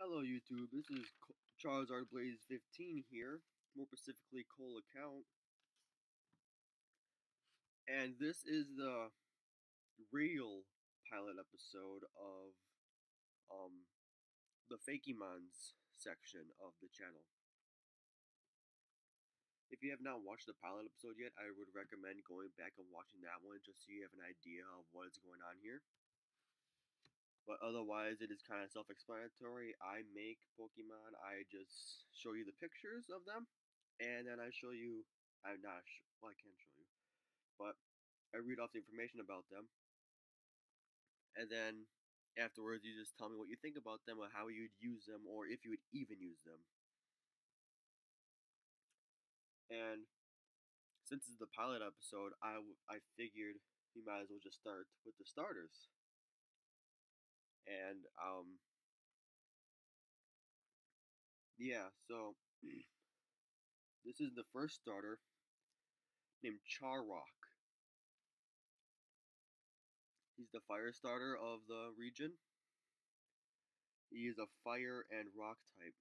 Hello YouTube, this is Charizard Blaze 15 here, more specifically Cole account, and this is the real pilot episode of um the Fakemons section of the channel. If you have not watched the pilot episode yet, I would recommend going back and watching that one just so you have an idea of what is going on here. But otherwise, it is kind of self-explanatory. I make Pokemon, I just show you the pictures of them, and then I show you. I'm not. Well, I can show you, but I read off the information about them, and then afterwards, you just tell me what you think about them, or how you'd use them, or if you would even use them. And since it's the pilot episode, I figured we might as well just start with the starters. And yeah, so this is the first starter named Charrock. He's the fire starter of the region. He is a fire and rock type.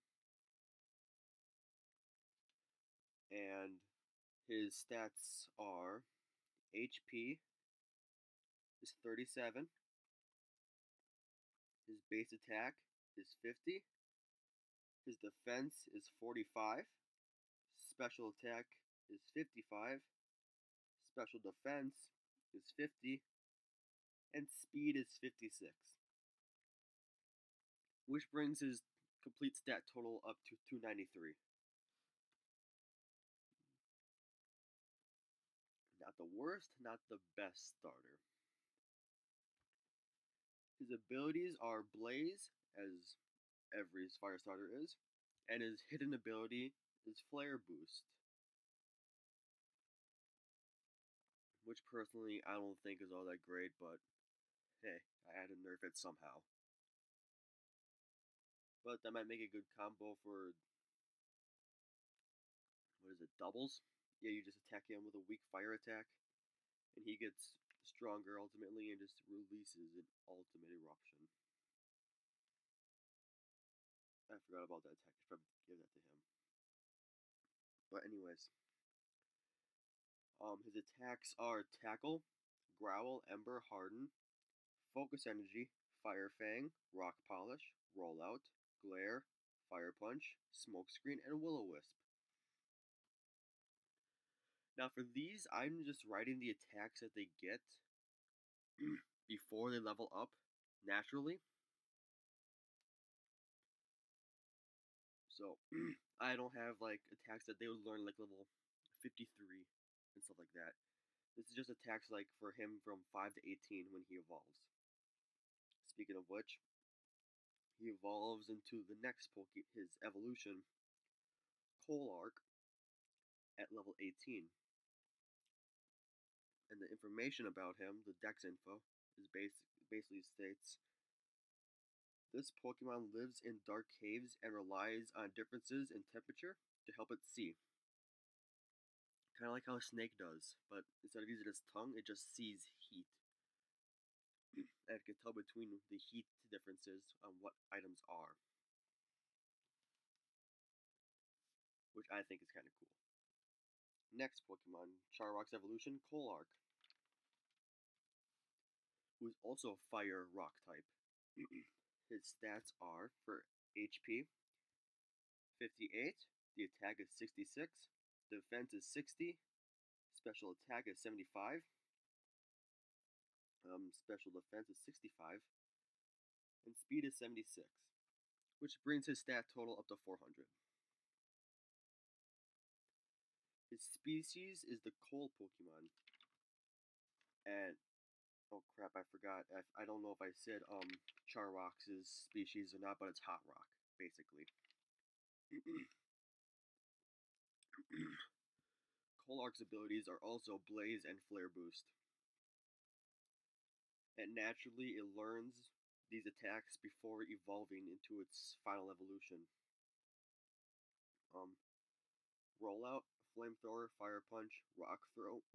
And his stats are HP is 37. His base attack is 50. His defense is 45. Special attack is 55. Special defense is 50. And speed is 56. Which brings his complete stat total up to 293. Not the worst, not the best starter. His abilities are Blaze, as every fire starter is, and his hidden ability is Flare Boost, which personally I don't think is all that great, but hey, I had to nerf it somehow. But that might make a good combo for, what is it, doubles? Yeah, you just attack him with a weak fire attack, and he gets stronger ultimately and just releases an ultimate eruption. I forgot about that attack. I should probably give that to him. But anyways, his attacks are Tackle, Growl, Ember, Harden, Focus Energy, Fire Fang, Rock Polish, Rollout, Glare, Fire Punch, Smokescreen, and Will-O-Wisp. Now for these, I'm just writing the attacks that they get before they level up naturally. So I don't have like attacks that they would learn like level 53 and stuff like that. This is just attacks like for him from 5 to 18 when he evolves. Speaking of which, he evolves into the next his evolution, Colark, at level 18. And the information about him, the Dex info, is basically states this Pokemon lives in dark caves and relies on differences in temperature to help it see. Kind of like how a snake does, but instead of using its tongue, it just sees heat. And it can tell between the heat differences on what items are, which I think is kind of cool. Next Pokemon, Charrock's evolution, Colark, who is also fire rock type. His stats are for HP 58, the attack is 66, defense is 60, special attack is 75, special defense is 65, and speed is 76, which brings his stat total up to 400. His species is the Coal Pokemon, and oh crap, I forgot. I don't know if I said Charrock's species or not, but it's Hot Rock, basically. Colark's abilities are also Blaze and Flare Boost. And naturally, it learns these attacks before evolving into its final evolution. Rollout, Flamethrower, Fire Punch, Rock Throw,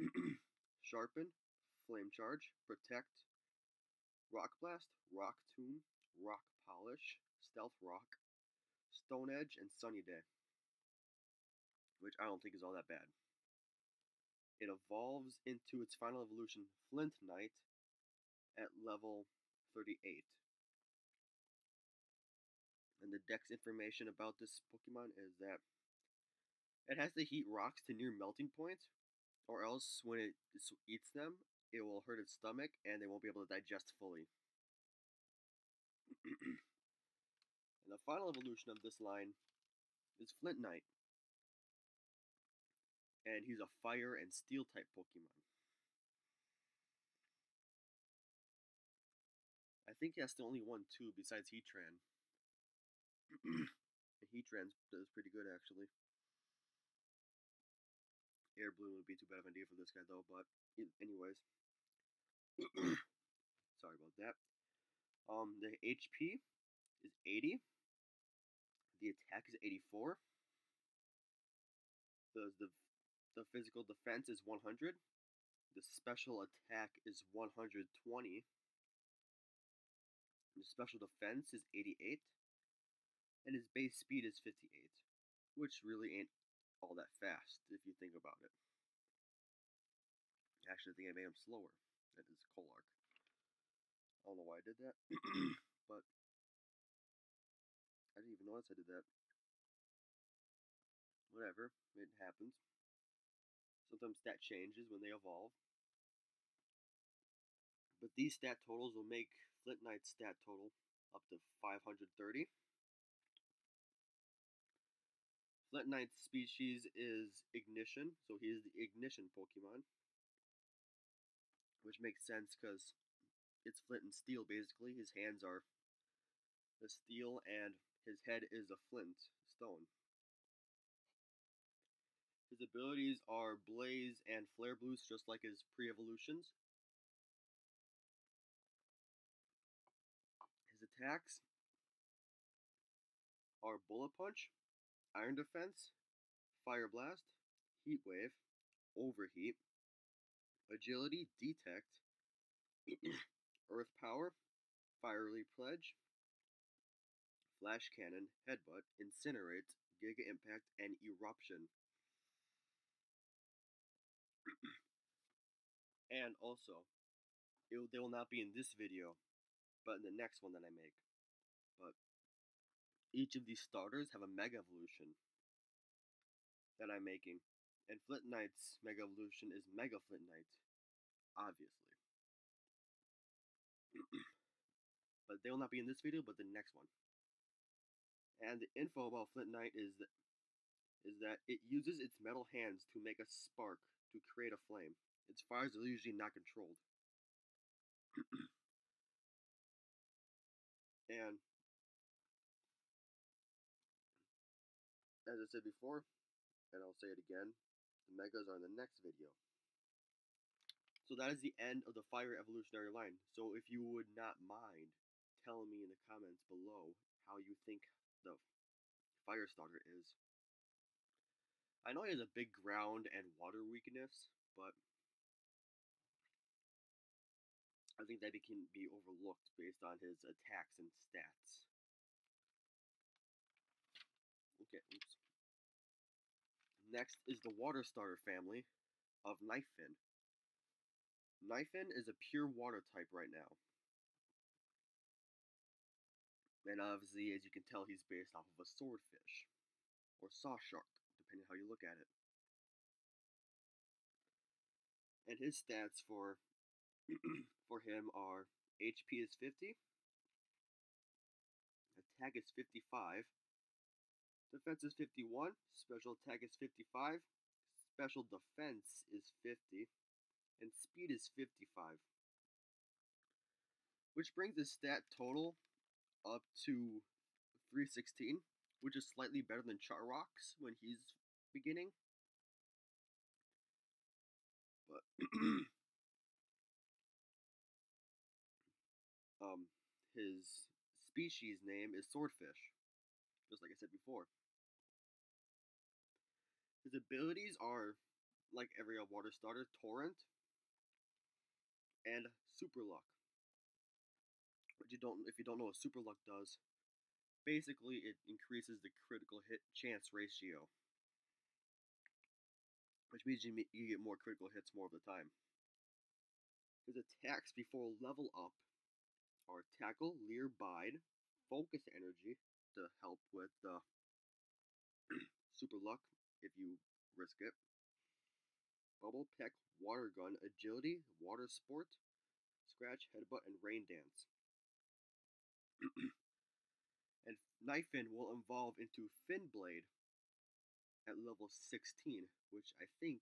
Sharpen, Flame Charge, Protect, Rock Blast, Rock Tomb, Rock Polish, Stealth Rock, Stone Edge, and Sunny Day, which I don't think is all that bad. It evolves into its final evolution, Flint Knight, at level 38. And the dex information about this Pokemon is that it has to heat rocks to near melting point, or else when it eats them, it will hurt its stomach and they won't be able to digest fully. And the final evolution of this line is Flint Knight, and he's a fire and steel type Pokemon. I think he has the only one too besides Heatran. And Heatran does pretty good actually. Air Balloon would be too bad of an idea for this guy though, but anyways. Sorry about that. The HP is 80. The attack is 84. The physical defense is 100. The special attack is 120. The special defense is 88. And his base speed is 58, which really ain't all that fast if you think about it. Actually, I think I made him slower. That is Kolark. I don't know why I did that, but I didn't even notice I did that. Whatever, it happens. Sometimes stat changes when they evolve. But these stat totals will make Flint Knight's stat total up to 530. Flint Knight's species is Ignition, so he is the Ignition Pokemon. Which makes sense because it's flint and steel basically. His hands are the steel and his head is a flint stone. His abilities are Blaze and Flare Boost, just like his pre-evolutions. His attacks are Bullet Punch, Iron Defense, Fire Blast, Heat Wave, Overheat, Agility, Detect, Earth Power, Fiery Pledge, Flash Cannon, Headbutt, Incinerate, Giga Impact, and Eruption. And also, they will not be in this video, but in the next one that I make. But each of these starters have a Mega Evolution that I'm making. And Flint Knight's Mega Evolution is Mega Flint Knight, obviously. But they will not be in this video, but the next one. And the info about Flint Knight is that it uses its metal hands to make a spark to create a flame. Its fires are usually not controlled. And as I said before, and I'll say it again, the Megas are in the next video. So that is the end of the Fire Evolutionary line. So if you would not mind telling me in the comments below how you think the Fire Starter is. I know he has a big ground and water weakness, but I think that it can be overlooked based on his attacks and stats. Okay, oops. Next is the Water Starter family of Knifefin. Knifefin is a pure water type right now. And obviously, as you can tell, he's based off of a swordfish, or saw shark, depending on how you look at it. And his stats for him are HP is 50, attack is 55, defense is 51, special attack is 55, special defense is 50, and speed is 55. Which brings his stat total up to 316, which is slightly better than Charrock's when he's beginning. But his species name is Swordfish, just like I said before. His abilities are, like every water starter, Torrent and Super Luck. If you don't know what Super Luck does, Basically, it increases the critical hit chance ratio, which means you get more critical hits more of the time. His attacks before level up are Tackle, Leer, Bide, Focus Energy to help with the Super Luck if you risk it, Bubble Peck, Water Gun, Agility, Water Sport, Scratch, Headbutt, and Rain Dance. And Knife Fin will evolve into Fin Blade at level 16, which I think,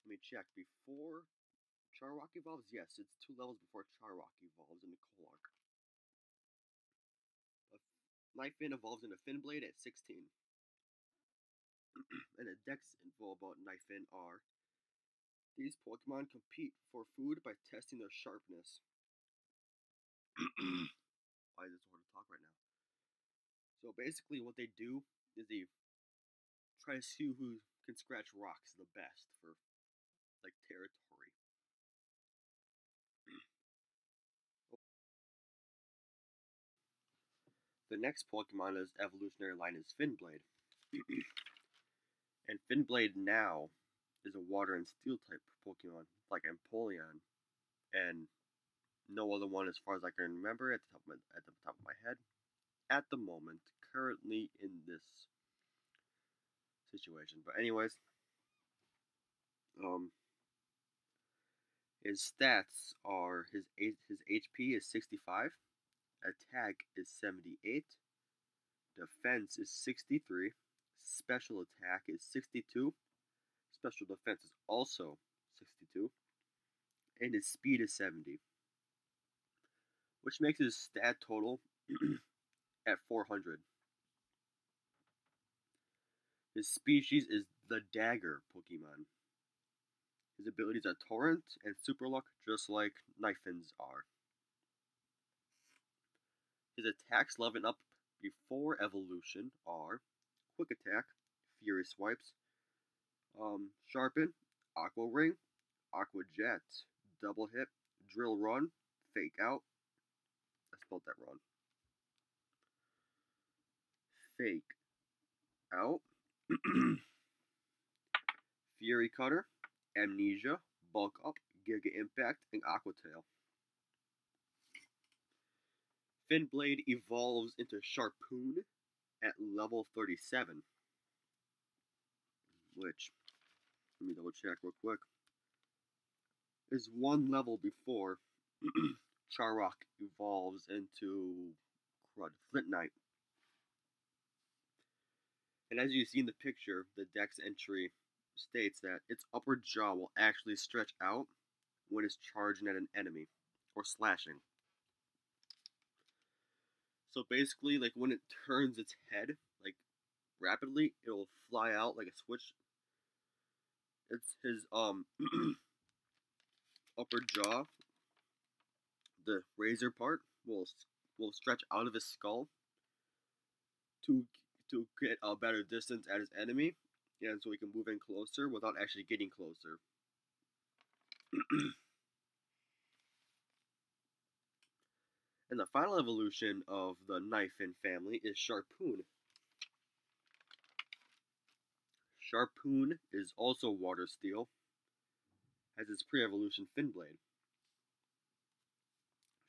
let me check, before Charrock evolves? Yes, it's 2 levels before Charrock evolves into Kolark. But Knife Fin evolves into Fin Blade at 16. And the Dex info about Knife Fin are: these Pokemon compete for food by testing their sharpness. Why is it so hard to talk right now? So basically, what they do is they try to see who can scratch rocks the best for like territory. The next Pokemon is evolutionary line is Finblade. And Finblade now is a water and steel type Pokemon, like Empoleon, and no other one as far as I can remember at the top of my head at the moment, currently in this situation. But anyways, his stats are his HP is 65, attack is 78, defense is 63, special attack is 62, special defense is also 62, and his speed is 70, which makes his stat total at 400. His species is the Dagger Pokemon. His abilities are Torrent and Super Luck, just like Kniffin's are. His attacks level up before evolution are Quick Attack, Fury Swipes, Sharpen, Aqua Ring, Aqua Jet, Double Hit, Drill Run, Fake Out. I spelled that wrong. Fake Out, Fury Cutter, Amnesia, Bulk Up, Giga Impact, and Aqua Tail. Finblade evolves into Sharpoon at level 37, which, let me double check real quick, is one level before Charrock evolves into Flint Knight. And as you see in the picture, the Dex entry states that its upper jaw will actually stretch out when it's charging at an enemy or slashing. So basically, like when it turns its head, like rapidly, it'll fly out like a switch. It's his upper jaw, the razor part will stretch out of his skull to get a better distance at his enemy, and so he can move in closer without actually getting closer. And the final evolution of the Knifin family is Sharpoon. Sharpoon is also water steel, has its pre-evolution Finblade.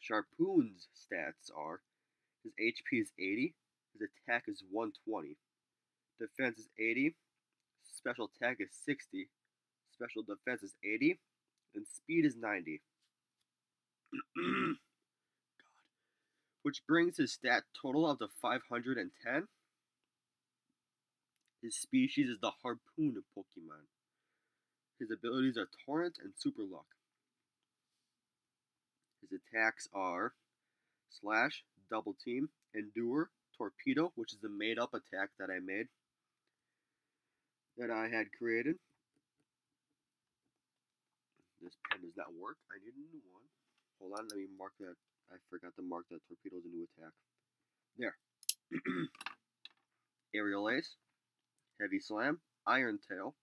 Sharpoon's stats are: his HP is 80, his attack is 120, defense is 80, special attack is 60, special defense is 80, and speed is 90. God. Which brings his stat total up to 510. His species is the Harpoon Pokemon. His abilities are Torrent and Super Luck. His attacks are Slash, Double Team, Endure, Torpedo, which is the made-up attack that I made, that I had created. This pen does not work. I need a new one. Hold on, let me mark that. I forgot to mark that Torpedo is a new attack. There. Aerial Ace, Heavy Slam, Iron Tail,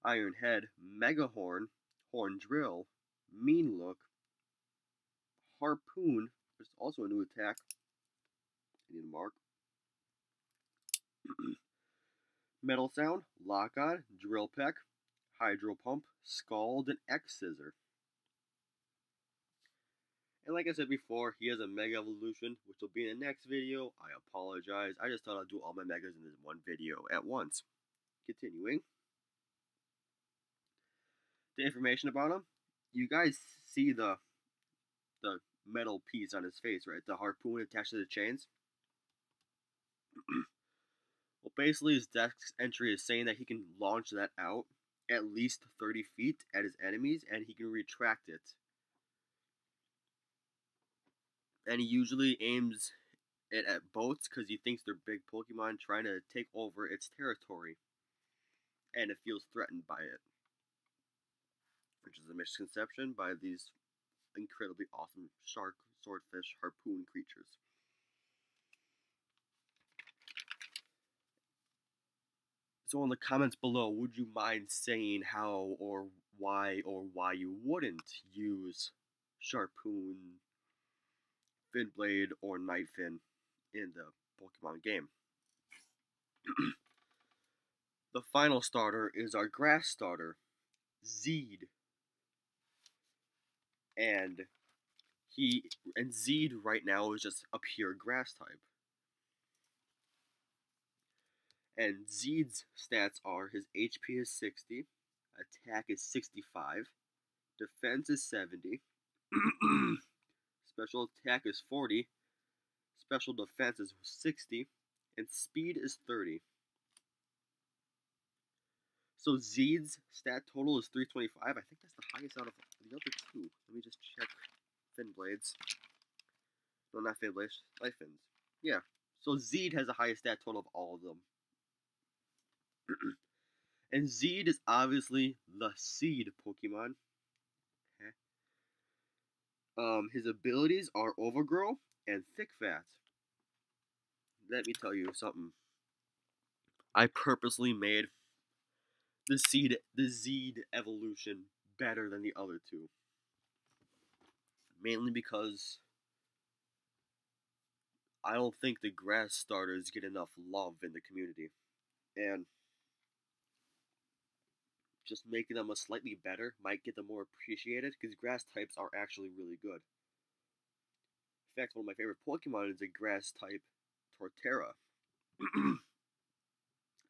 Iron Head, Mega Horn, Horn Drill, Mean Look, Harpoon, which is also a new attack, I need a mark. Metal Sound, Lock On, Drill Peck, Hydro Pump, Scald, and X Scissor. And like I said before, he has a Mega Evolution, which will be in the next video. I apologize. I just thought I'd do all my Megas in this one video at once. Continuing. The information about him. You guys see the metal piece on his face, right? The harpoon attached to the chains. Well, basically, his dex entry is saying that he can launch that out at least 30 feet at his enemies, and he can retract it. And he usually aims it at boats because he thinks they're big Pokemon trying to take over its territory, and it feels threatened by it, which is a misconception by these incredibly awesome shark, swordfish, harpoon creatures. So in the comments below, would you mind saying how or why you wouldn't use Sharpoon, Finblade, or Nightfin in the Pokemon game? The final starter is our grass starter, Zeed. And Zeed right now is just a pure grass type. And Zeed's stats are his HP is 60, attack is 65, defense is 70, special attack is 40, special defense is 60, and speed is 30. So Zeed's stat total is 325. I think that's the highest out of the other two. Let me just check Finblades. No, not Finblades, Lifefins. Yeah. So Zeed has the highest stat total of all of them. And Zeed is obviously the seed Pokemon. His abilities are Overgrow and Thick Fat. Let me tell you something. I purposely made the Zeed evolution better than the other two. Mainly because I don't think the grass starters get enough love in the community. And just making them a slightly better might get them more appreciated, because grass types are actually really good. In fact, one of my favorite Pokemon is a grass type Torterra.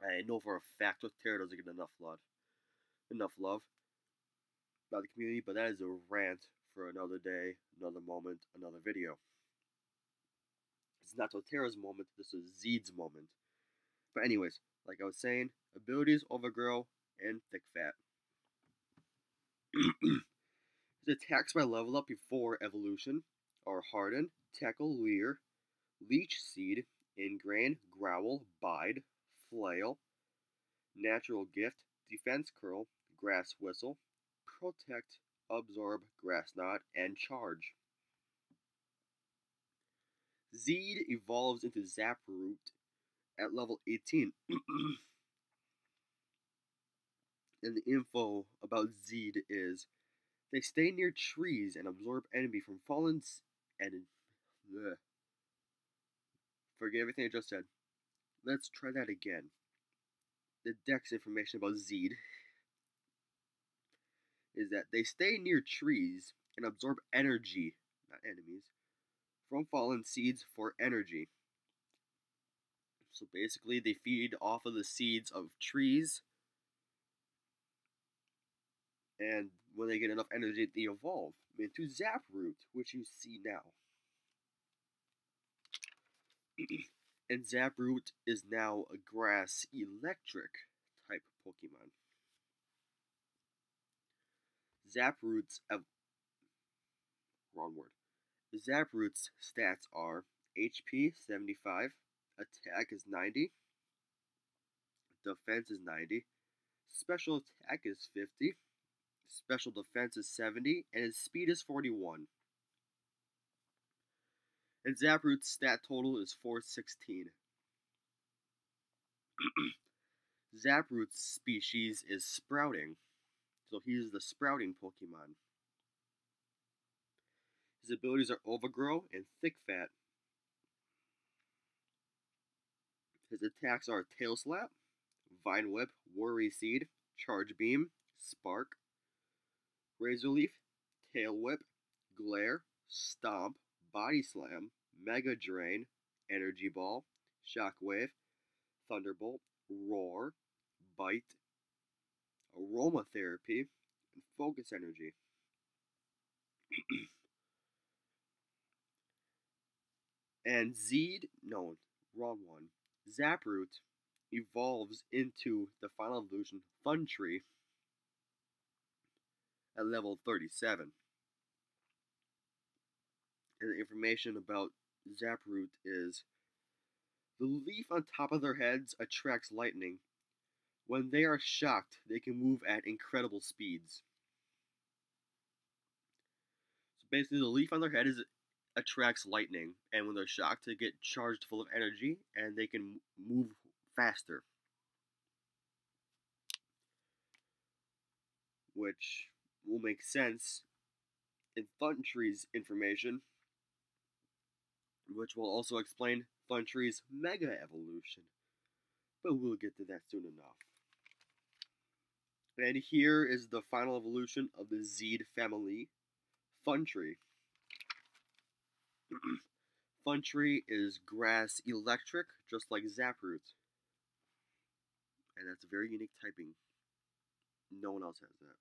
I know for a fact Torterra doesn't get enough love by the community, but that is a rant for another day, another moment, another video. It's not Torterra's moment, this is Zeed's moment. But anyways, like I was saying, abilities Overgrow and Thick Fat. His attacks by level up before evolution are Harden, Tackle, Leer, Leech Seed, Ingrain, Growl, Bide, Flail, Natural Gift, Defense Curl, Grass Whistle, Protect, Absorb, Grass Knot, and Charge. Zeed evolves into Zaproot at level 18. And the info about Zeed is they stay near trees and absorb enemy from fallen and forget everything I just said. Let's try that again. The dex information about Zeed is that they stay near trees and absorb energy, not enemies, from fallen seeds for energy. So basically, they feed off of the seeds of trees, and when they get enough energy, they evolve into Zaproot, which you see now. And Zaproot is now a grass electric type Pokemon. Zaproot's stats are HP 75, attack is 90, defense is 90, special attack is 50, special defense is 70, and his speed is 41. And Zaproot's stat total is 416. Zaproot's species is Sprouting, so he's the Sprouting Pokemon. His abilities are Overgrow and Thick Fat. His attacks are Tail Slap, Vine Whip, Worry Seed, Charge Beam, Spark, Razor Leaf, Tail Whip, Glare, Stomp, Body Slam, Mega Drain, Energy Ball, Shockwave, Thunderbolt, Roar, Bite, Aromatherapy, and Focus Energy. And Zeed, no, wrong one. Zaproot evolves into the final evolution Funtree at level 37. And the information about Zaproot is the leaf on top of their heads attracts lightning. When they are shocked, they can move at incredible speeds. So basically, the leaf on their head attracts lightning, and when they're shocked, they get charged full of energy, and they can move faster. Which will make sense in Thuntree's information, which will also explain Thuntree's Mega Evolution. But we'll get to that soon enough. And here is the final evolution of the Zeed family, Funtree. Funtree is grass electric, just like Zaproot. And that's a very unique typing. No one else has that.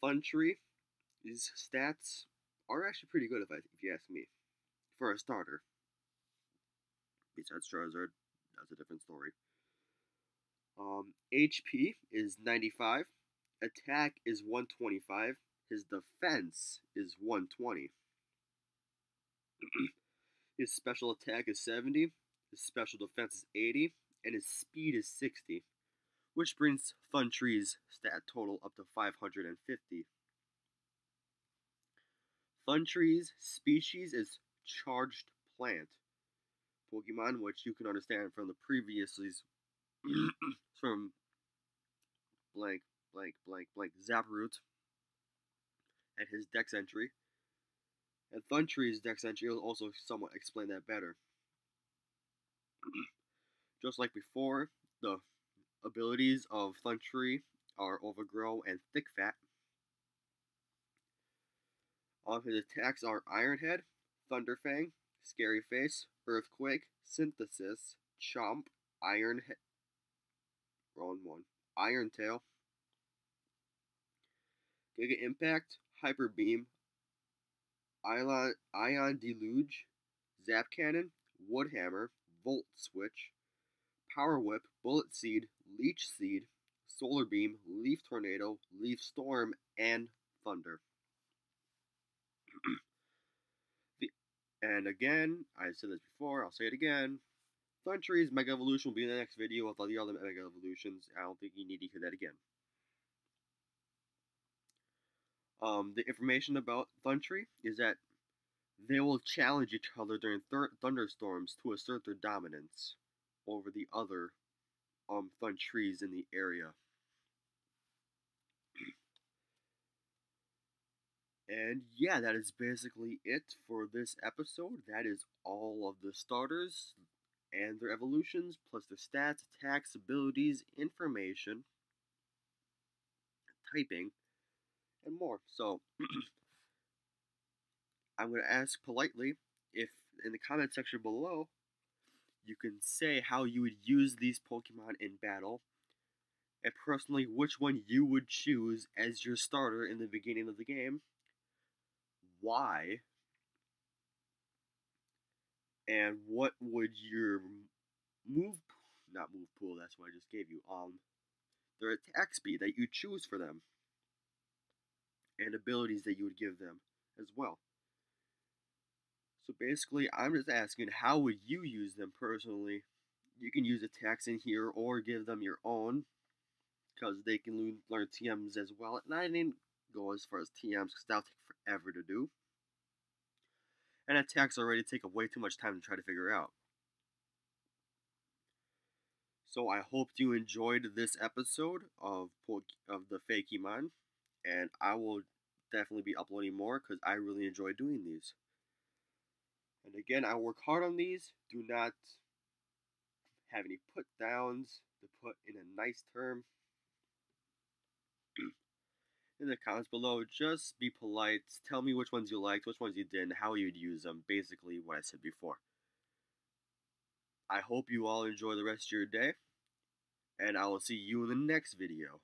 Funtree's stats are actually pretty good if you ask me. For a starter. Besides Charizard, that's a different story. HP is 95. Attack is 125. His defense is 120. His special attack is 70. His special defense is 80. And his speed is 60. Which brings Funtree's stat total up to 550. Funtree's species is Charged Plant Pokemon, which you can understand from the previously from blank Zaproot and his Dex entry. And Funtree's Dex entry will also somewhat explain that better. Just like before, the abilities of Funtree are Overgrow and Thick Fat. His attacks are Iron Head, Thunderfang, Scary Face, Earthquake, Synthesis, Chomp, Iron Head, wrong one, Iron Tail, Giga Impact, Hyper Beam, Ion Deluge, Zap Cannon, Wood Hammer, Volt Switch, Power Whip, Bullet Seed, Leech Seed, Solar Beam, Leaf Tornado, Leaf Storm, and Thunder. And again, I said this before, I'll say it again. Funtree's Mega Evolution will be in the next video with all the other Mega Evolutions. I don't think you need to hear that again. The information about Funtree is that they will challenge each other during thunderstorms to assert their dominance over the other Funtrees in the area. And yeah, that is basically it for this episode. That is all of the starters and their evolutions, plus their stats, attacks, abilities, information, typing, and more. So, I'm going to ask politely if in the comment section below you can say how you would use these Pokemon in battle, and personally which one you would choose as your starter in the beginning of the game, why, and what would your move pool, that's what I just gave you, their attack speed that you choose for them, and abilities that you would give them as well. So basically, I'm just asking, how would you use them personally? You can use attacks in here or give them your own, because they can learn TMs as well. And I didn't go as far as TMs because that'll take forever to do. And attacks already take up way too much time to try to figure out. So I hope you enjoyed this episode of the Fakemon, and I will definitely be uploading more because I really enjoy doing these. And again, I work hard on these. Do not have any put downs to put in a nice term in the comments below. Just be polite. Tell me which ones you liked, which ones you didn't, how you'd use them. Basically, what I said before. I hope you all enjoy the rest of your day, and I will see you in the next video.